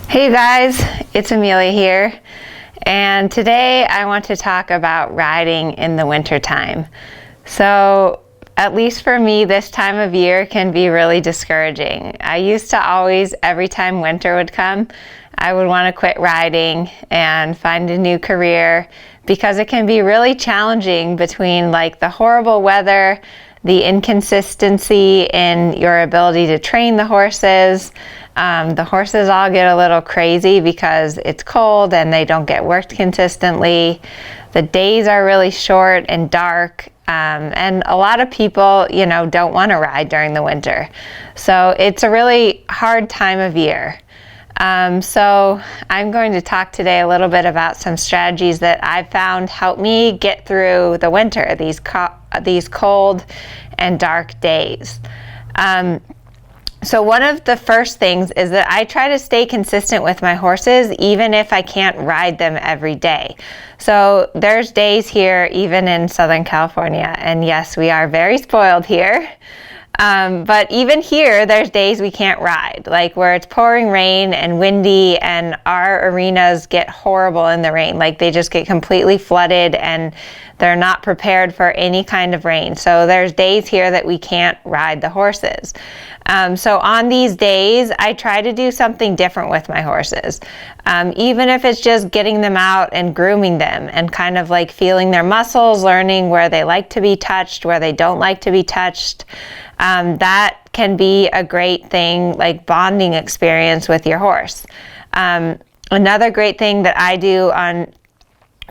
Hey guys, it's Amelia here, and today I want to talk about riding in the wintertime. So, at least for me, this time of year can be really discouraging. I used to always, every time winter would come, I would want to quit riding and find a new career because it can be really challenging between like the horrible weather, the inconsistency in your ability to train the horses. The horses all get a little crazy because it's cold and they don't get worked consistently. The days are really short and dark, and a lot of people, don't want to ride during the winter. So it's a really hard time of year. So I'm going to talk today a little bit about some strategies that I've found help me get through the winter, these cold and dark days. So one of the first things is that I try to stay consistent with my horses even if I can't ride them every day. So there's days here, even in Southern California, and yes, we are very spoiled here. But even here, there's days we can't ride, like where it's pouring rain and windy and our arenas get horrible in the rain. Like they just get completely flooded and they're not prepared for any kind of rain. So there's days here that we can't ride the horses. So on these days, I try to do something different with my horses. Even if it's just getting them out and grooming them and kind of like feeling their muscles, learning where they like to be touched, where they don't like to be touched. That can be a great thing, like bonding experience with your horse. Another great thing that I do on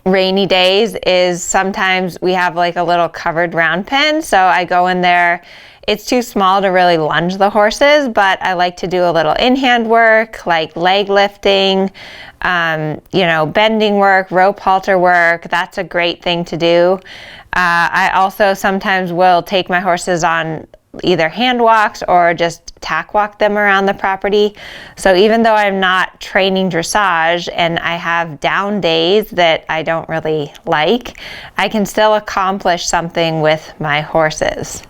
rainy days is sometimes we have like a little covered round pen. So I go in there. It's too small to really lunge the horses, but I like to do a little in-hand work, like leg lifting, bending work, rope halter work. That's a great thing to do. I also sometimes will take my horses on either hand walks or just tack walk them around the property. So even though I'm not training dressage and I have down days that I don't really like, I can still accomplish something with my horses.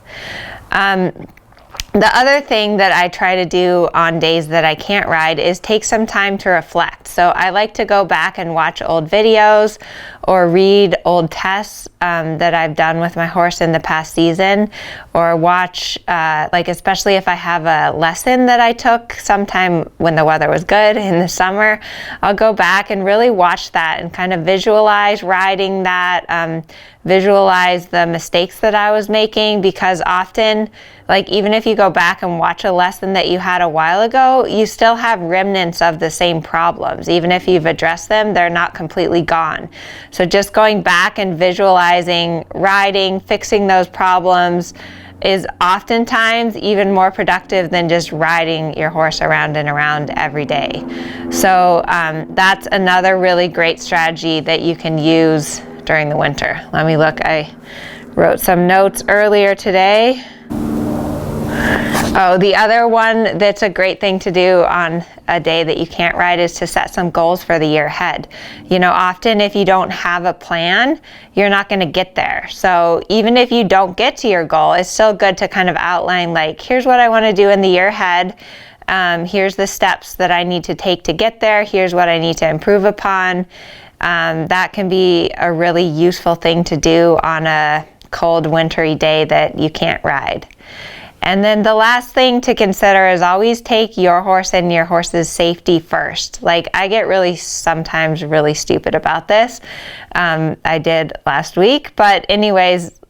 The other thing that I try to do on days that I can't ride is take some time to reflect. So I like to go back and watch old videos or read old tests that I've done with my horse in the past season, or watch, especially if I have a lesson that I took sometime when the weather was good in the summer, I'll go back and really watch that and kind of visualize riding that, visualize the mistakes that I was making, because often, like even if you go back and watch a lesson that you had a while ago, you still have remnants of the same problems. Even if you've addressed them, they're not completely gone. So just going back and visualizing, riding, fixing those problems is oftentimes even more productive than just riding your horse around and around every day. So that's another really great strategy that you can use during the winter. Let me look. I wrote some notes earlier today. Oh, the other one that's a great thing to do on a day that you can't ride is to set some goals for the year ahead. Often if you don't have a plan, you're not going to get there. So even if you don't get to your goal, it's still good to kind of outline, like, here's what I want to do in the year ahead. Here's the steps that I need to take to get there. Here's what I need to improve upon. That can be a really useful thing to do on a cold, wintry day that you can't ride. And then the last thing to consider is always take your horse and your horse's safety first. Like, I get sometimes really stupid about this. I did last week, but anyways,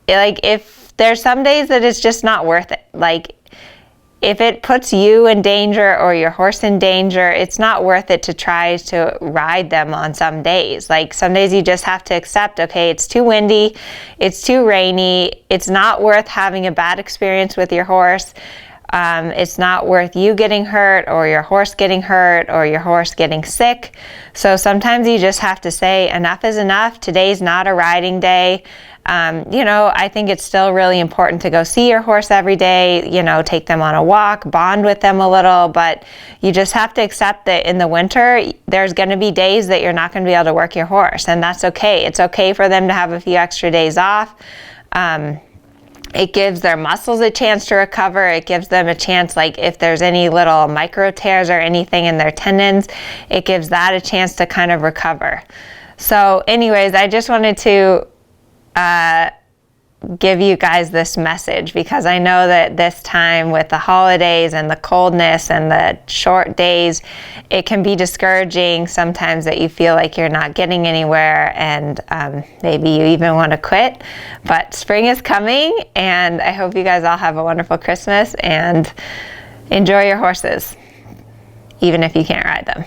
like if there's some days that it's just not worth it. Like if it puts you in danger or your horse in danger, it's not worth it to try to ride them on some days. Like some days you just have to accept, okay, it's too windy, it's too rainy, it's not worth having a bad experience with your horse. It's not worth you getting hurt or your horse getting hurt or your horse getting sick. So sometimes you just have to say enough is enough. Today's not a riding day. I think it's still really important to go see your horse every day, take them on a walk, bond with them a little, but you just have to accept that in the winter, there's going to be days that you're not going to be able to work your horse, and that's okay. It's okay for them to have a few extra days off. It gives their muscles a chance to recover. It gives them a chance, like if there's any little micro tears or anything in their tendons, it gives that a chance to kind of recover. So anyways, I just wanted to give you guys this message, because I know that this time with the holidays and the coldness and the short days, it can be discouraging sometimes that you feel like you're not getting anywhere, and maybe you even want to quit. But spring is coming, and I hope you guys all have a wonderful Christmas and enjoy your horses, even if you can't ride them.